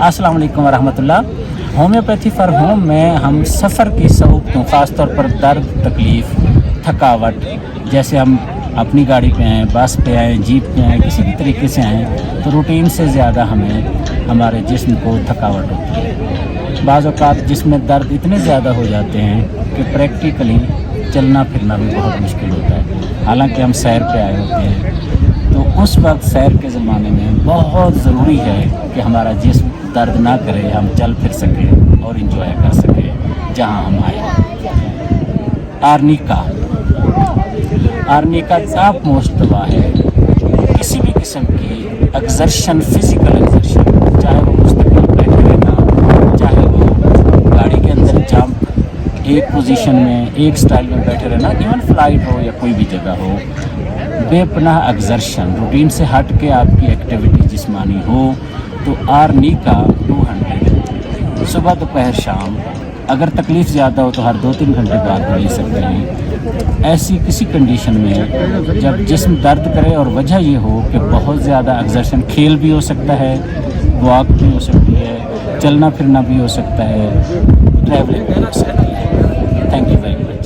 अस्सलाम वालेकुम वरहमतुल्लाह। Homeopathy for home में हम सफ़र की सहूलतों, ख़ास तौर पर दर्द, तकलीफ़, थकावट, जैसे हम अपनी गाड़ी पे आएँ, बस पे आएँ, जीप पे आएँ, किसी भी तरीके से आएँ तो रूटीन से ज़्यादा हमें हमारे जिस्म को थकावट होती है। बाज़ औक़ात जिस्म में दर्द इतने ज़्यादा हो जाते हैं कि प्रैक्टिकली चलना फिरना भी बहुत मुश्किल होता है। हालांकि हम सैर पे आए होते हैं तो उस वक्त सैर के ज़माने में बहुत ज़रूरी है कि हमारा जिस्म दर्द ना करे, हम चल फिर सकें और इंजॉय कर सकें जहां हम आए। आर्निका टॉप मोस्ट दवा है। किसी भी किस्म की एक्सर्शन, फिज़िकल एक्सर्शन, चाहे वो मुस्तकिल बैठे रहना, चाहे वो गाड़ी के अंदर जंप, एक पोजीशन में एक स्टाइल में बैठे रहना, इवन फ्लाइट हो या कोई भी जगह हो, बेपनाह एक्सर्शन, रूटीन से हट के आपकी एक्टिविटी जिस्मानी हो तो आर्निका 200 सुबह दोपहर शाम, अगर तकलीफ़ ज़्यादा हो तो हर 2-3 घंटे बाद ले सकते हैं। ऐसी किसी कंडीशन में जब जिस्म दर्द करे और वजह ये हो कि बहुत ज़्यादा एक्सर्शन, खेल भी हो सकता है, वॉक भी हो सकती है, चलना फिरना भी हो सकता है, ट्रैवलिंग भी हो सकती है। Thank you very much.